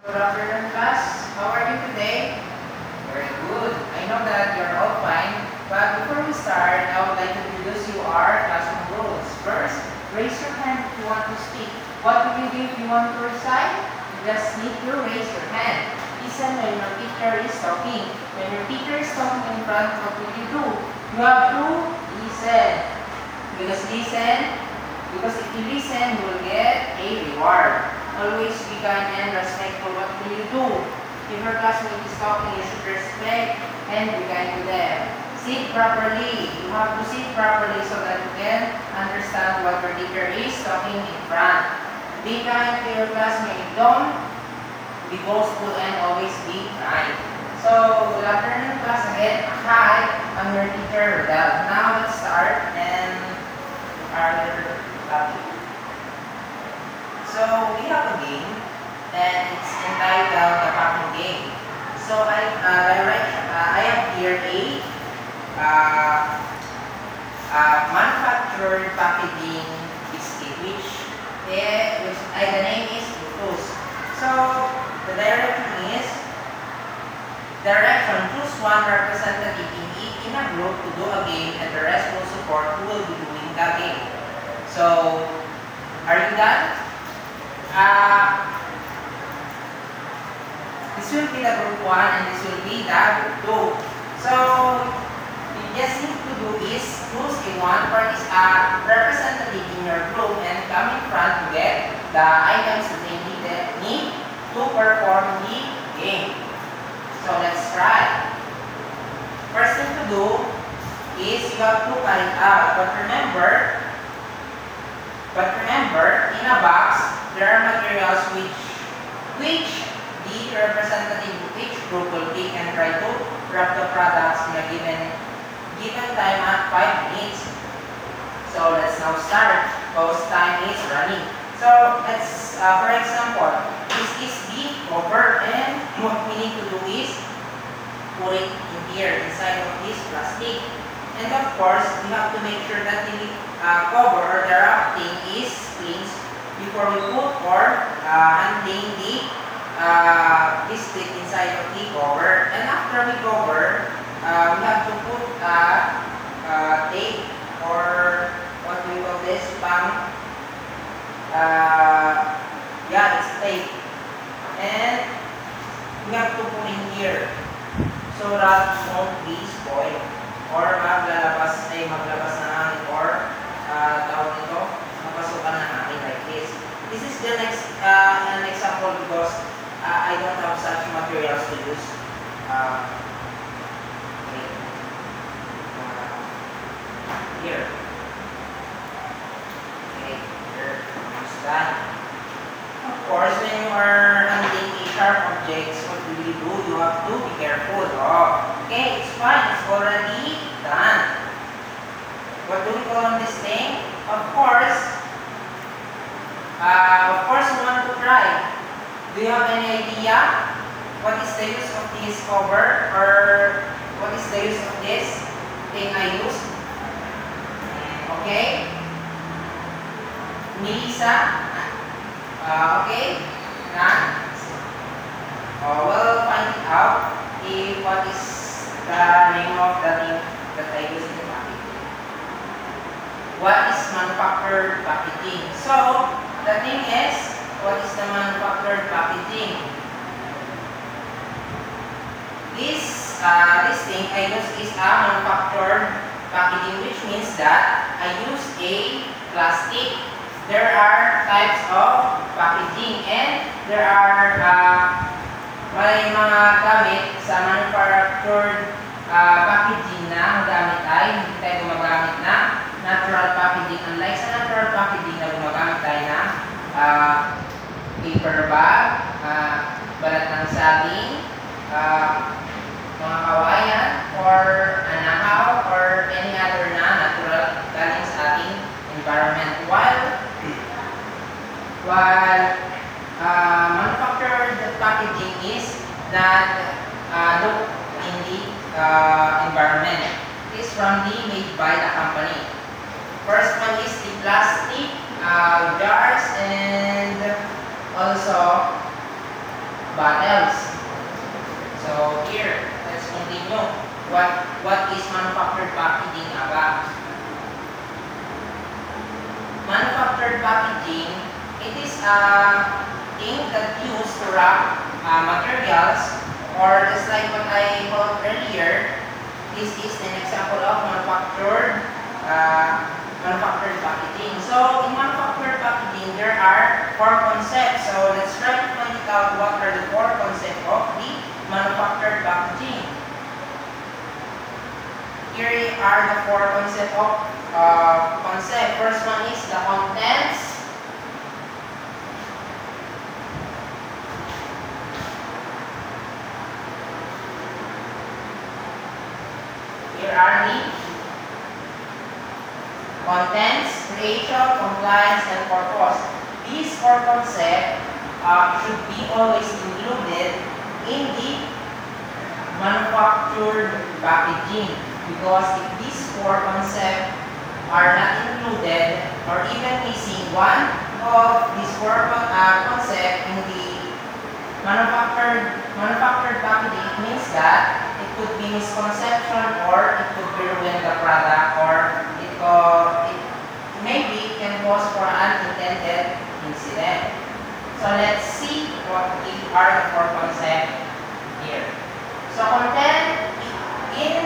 Good afternoon, class. How are you today? Very good. I know that you're all fine. But before we start, I would like to introduce you our classroom rules. First, raise your hand if you want to speak. What will you do if you want to recite? You just need to raise your hand. Listen when your teacher is talking. When your teacher is talking in front, what will you do? You have to listen. Because if you listen, you will get a reward. Always be kind and respectful. What will you do? If your classmate is talking, you should respect and be kind to them. Sit properly. You have to sit properly so that you can understand what your teacher is talking in front. Be kind to your classmate. Don't be boastful and always be kind. So, good afternoon, class again. Hi, I'm your teacher, Rodel. Now let's start and our topic. So we have a game and it's entitled the packing game. So I have here manufactured packaging biscuit which the name is Brutus. So the direction choose one representative in a group to do a game and the rest will support who will be doing the game. So are you done? This will be the group 1 and this will be the group 2. So, you just need to do is choose one representative in your group and come in front to get the items that they need to perform the game. So, let's try. First thing to do is you have to cut it out. But remember, in a box, there are materials which the representative of each group will pick and try to wrap the products in a given time at 5 minutes. So let's now start because time is running. So let's, for example, this is the cover and what we need to do is put it in here inside of this plastic. And of course, we have to make sure that the cover or the wrapping is clean before we put or unting the biscuit inside of the cover. And after we cover, we have to put tape or what do we call this? It's tape. And we have to put in here so that it won't be spoiled or maglabas ng hangin or tawag nito, mapasukan ng hangin like this. This is the next an example because I don't have such materials to use. Here. Okay, here. Almost done. Of course, when you are handling a sharp objects, what do? You have to be careful. Okay, it's fine. It's already done. What do we call on this thing? Of course, you want to try. Do you have any idea what is the use of this cover or what is the use of this thing I used? Okay? Melissa? Okay? We'll find it out if what is the name of the thing that I use in the packaging. What is manufactured packaging? So, the thing is, what is the manufactured packaging? This thing I use is a manufactured packaging, which means that I use a plastic. There are types of packaging and there are may mga gamit sa manufactured packaging na ang gamit ay hindi tayo gumagamit na natural packaging. Unlike sa natural packaging na gumagamit tayo na paper bag, balat ng saging, mga kawayan, or anahaw, or any other na natural galing sa ating environment. While manufactured packaging is that look in the environment. It is from made by the company. First one is the plastic jars and also bottles. So here, let's continue. What is manufactured packaging aba? Manufactured packaging, it is a thing that used to wrap materials, or just like what I told earlier, this is an example of manufactured packaging. So in manufactured packaging, there are 4 concepts. So let's try to find it out what are the 4 concepts of the manufactured packaging. Here are the 4 concepts of First one is the contents. Here are the contents, creation, compliance, and purpose. These 4 concepts should be always included in the manufactured packaging, because if these 4 concepts are not included or even missing one of these 4 concepts in the manufactured packaging, it means that it could be misconception, or it could ruin the product, or it maybe can cause for unintended incident. So let's see what are the 4 concepts here. So content in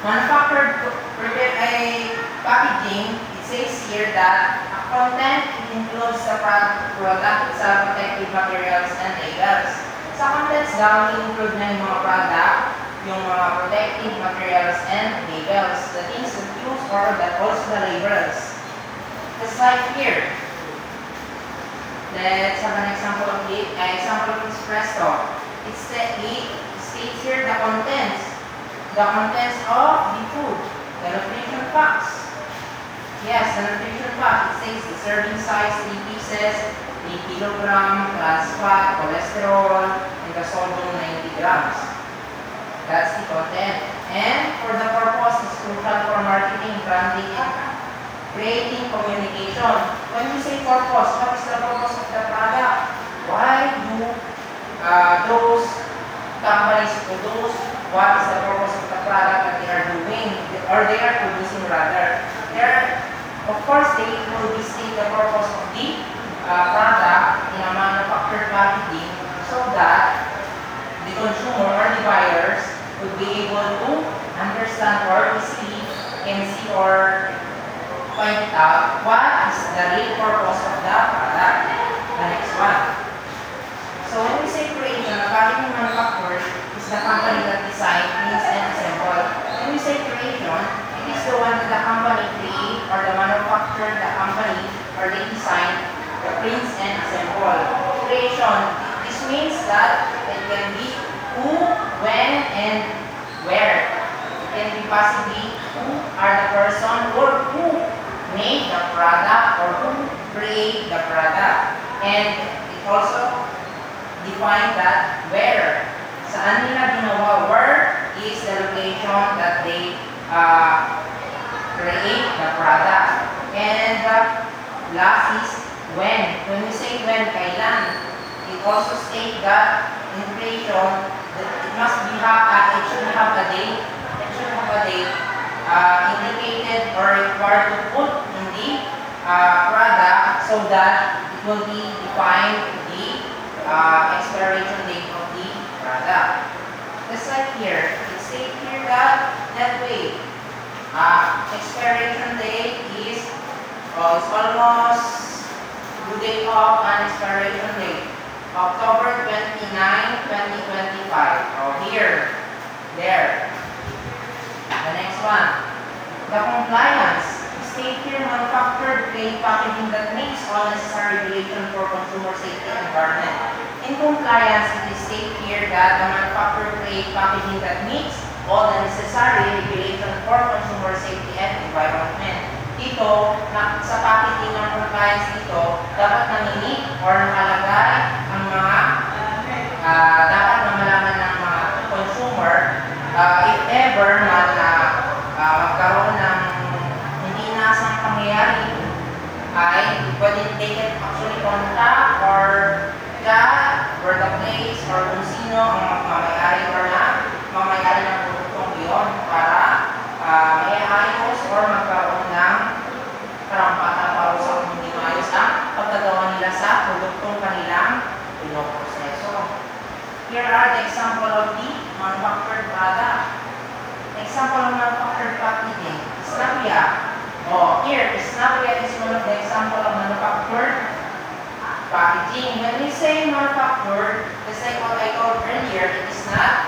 manufactured packaging, it says here that content includes the product itself, protective materials, and labels. Sa contents daw, include na yung mga product, yung mga protective materials, and labels, the things that use, or that also the labels. Just like here, let's have an example of espresso. It states here the contents of the food, the nutrition facts. Yes, the nutrition fact, it says the serving size, 3 pieces, 3 kilogram, trans fat, cholesterol, and the sodium 90 grams. That's the content. And for the purpose, it's crucial for marketing, branding, and creating communication. When we say purpose, what is the purpose of the product? Why do those companies produce? What is the purpose of the product that they are doing, or they are producing rather? Of course, they will state the purpose of the product in a manufactured packaging, so that the consumer or the buyers would be able to understand or easily can see or find out what is the real purpose of the product. The next one. So when we say creation, a packaging manufacturer is the company that designs, prints, and assemble. When we say creation, it is the one that the company create, or the manufacturer, the company, or they design, the prints, and assemble. Creation, this means that it can be who, when, and where. It can be possibly who are the person, or who made the product, or who create the product. And it also define that where. Saan nila ginawa? Where is the location that they create the product. And the last is when. When we say when, kailan. It also states that in creation, that it must be it should have a date. It should have a date indicated or required to put in the product, so that it will be defined the expiration date of the product. Just like here, it states here that way. Expiration date is it's almost due date of an expiration date. October 29, 2025. Oh, here. There. The next one. The compliance. State here manufactured grade packaging that meets all necessary regulation for consumer safety and environment. In compliance, it is stated here that the manufactured grade packaging that meets all the necessary regulation for consumer safety and environment. Dito, sa packaging ng compliance dito, dapat namini or nakalagay ang mga dapat na malaman ng mga consumer if ever man magkaroon ng hindi nasang pangyayari, ay pwede they can actually contact or chat were the place or kung sino ang mamayari ng produktong iyon para maiayos or magkaroon ng karampatan para sa hindi maayos ang pagkagawa nila sa produktong kanilang pinoproseso. Here are the example of the manufactured product. Example of manufactured packaging. Snapia. Here, Snapia is one of the example of manufactured packaging. When we say manufactured, just like what I told earlier, it is not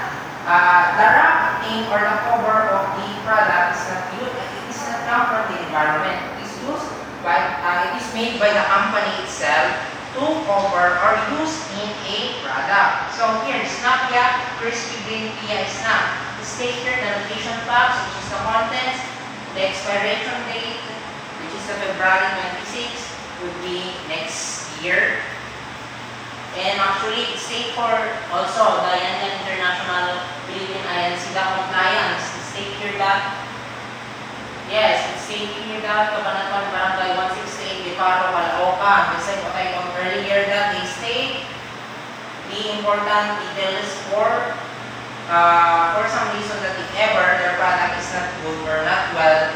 the wrapping or the cover of the product is not used. It is not come from the environment. It is used by it is made by the company itself to cover or use in a product. So here, Snapia Crispy Green Pia Snap. State here the location box, which is the contents, the expiration date, which is the February 26, would be next year. And actually, it state for also the Yanyan International Philippine INC compliance. It state here that, yes, it state here that Cabanatuan Barangay 168, Biparo, Caloocan. Just like what I told earlier, that they state the important details for some reason that if ever their product is not good or not well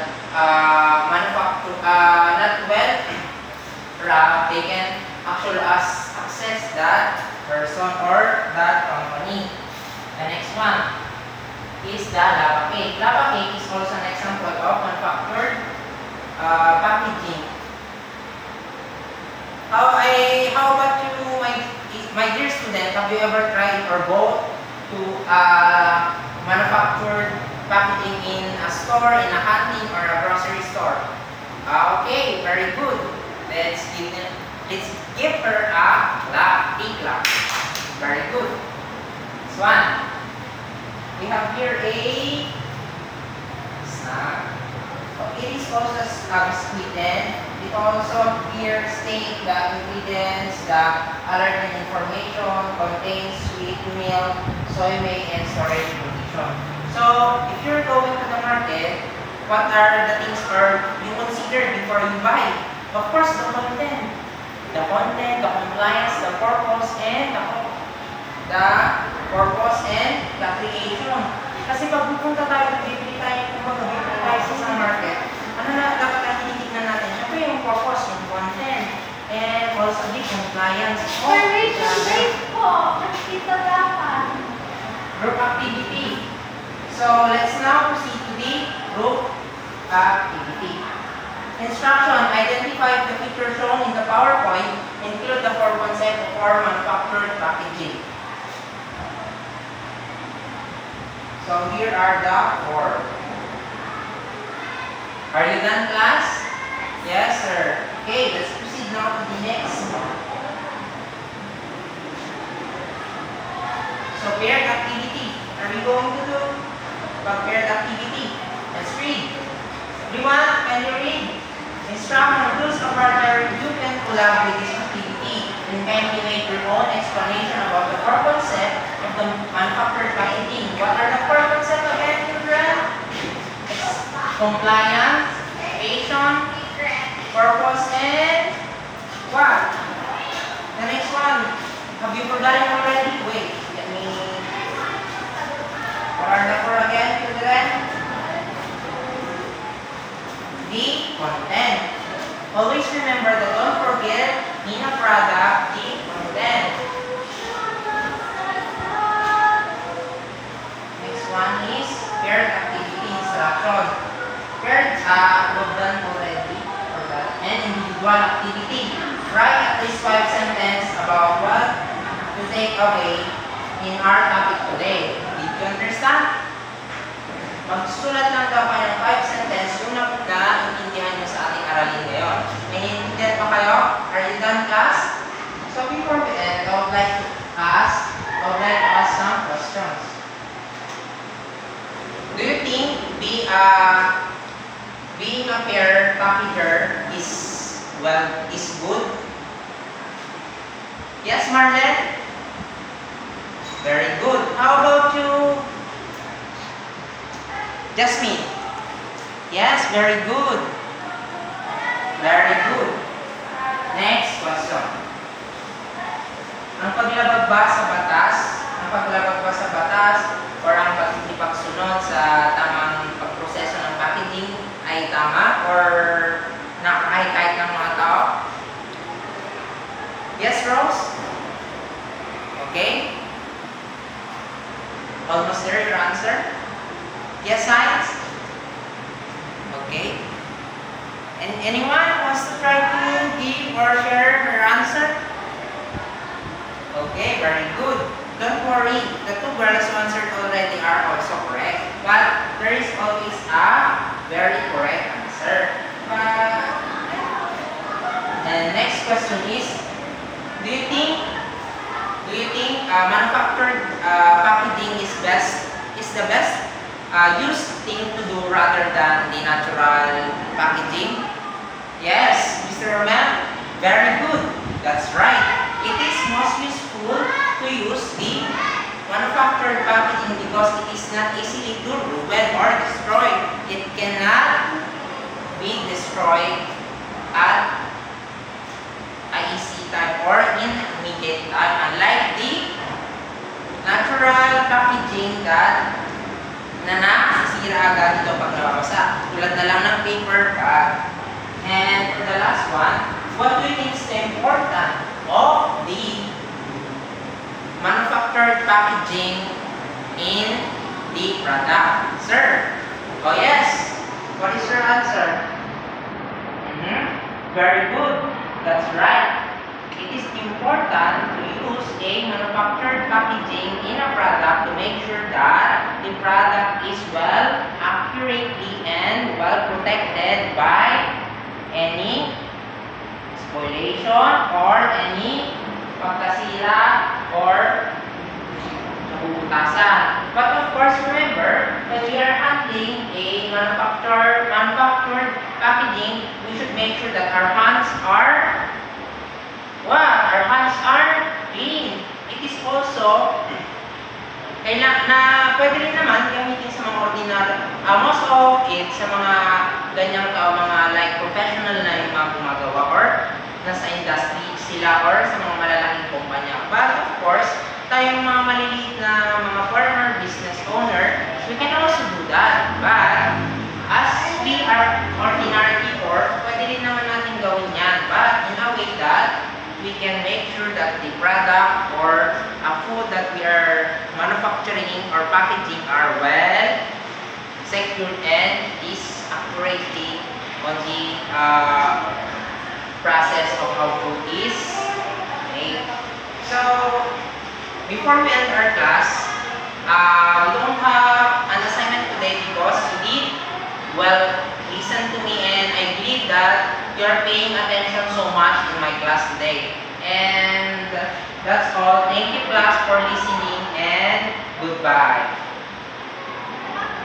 manufactured, not well wrapped, they can actually access that person or that company. The next one is the lava cake. Lava cake is also an example of manufactured packaging. How about you, my dear student? Have you ever tried or bought to manufactured packaging in a store, in a canteen, or a grocery store? Okay, very good. Let's give her a clap. Very good. This one. We have here a snack. It is also sweetened. It also here states the ingredients, the allergen information, contains sweet milk, soy milk, and storage condition. So, if you're going to the market, what are the things you consider before you buy? Of course, the content. The content, the compliance, the purpose, and the creation. Kasi pag pupunta tayo, bibili tayo sa isang market, ano na dapat ang tinitignan natin? Siyempre yung purpose, yung content, and also the compliance. Group activity. So let's now proceed to the group activity. Instruction: identify the features shown in the PowerPoint. Include the 4 concepts for manufactured packaging. So here are the 4. Are you done, class? Yes, sir. Okay, let's proceed now to the next. So paired activity. What are we going to do? Paired activity. Let's read. Everyone, can you read? Instruction: choose a partner you can collab with this activity and kindly make your own explanation about the core concept of the manufactured packaging. What are the core concepts again, children? Compliance, creation, purpose, and what? The next one. Have you forgotten already? Wait, let me. What are the 4 again, children? The content. Always remember that don't forget in a product the content. Next one is paired activity instruction. Paired, we've done already for that. And individual activity. Write at least 5 sentences about what to take away in our topic today. Did you understand? Magsusulat lang daw kayo ng 5 sentences yung na-intindihan nyo sa ating aralin ngayon. May naiintindihan pa kayo? Are you done, class? So before we end, I would like to ask some questions. Do you think being a fair packager is good? Yes, Marlene? Very good. How about you, Jasmine? Yes, very good. Very good. Next question. Ang paglabag ba sa Almost there, your answer? Yes, science? Okay. And anyone wants to try to give or share her answer? Okay, very good. Don't worry, the two girls who answered already are also correct. But there is always a very correct answer. And next question is, do you think manufactured packaging is the best used thing to do rather than the natural packaging? Yes, Mr. Romel, very good. That's right. It is most useful to use the manufactured packaging because it is not easily to ruin or destroy. It cannot be destroyed at a easy time or in immediate time, unlike the natural packaging that nasisira agad ito pag nababasa. Tulad na lang ng paper bag. And for the last one, what do you think is the importance of the manufactured packaging in the product? Sir? Oh yes. What is your answer? Very good. That's right. It is important to use a manufactured packaging in a product to make sure that the product is well, accurately, and well protected by any spoliation or any pagkasira or nabubutasan. But of course, remember that we are handling a manufactured packaging. We should make sure that our hands are clean. It is also pwede rin naman gamitin sa mga ordinary, most of it sa mga ganyang tao, mga like professional na yung mga gumagawa or nasa industry sila or sa mga malalaking kumpanya. But of course, tayong mga maliliit na mga farmer, business owner, we can also do that. But as we are ordinary people, pwede rin naman natin gawin yan. But in a way that we can make sure that the product or a food that we are manufacturing or packaging are well secured and is accurately on the process of how food is made. So, before we end our class, we don't have an assignment today because you did well listen to me, and I believe that you are paying attention so much in my class today. And that's all. Thank you class for listening, and goodbye.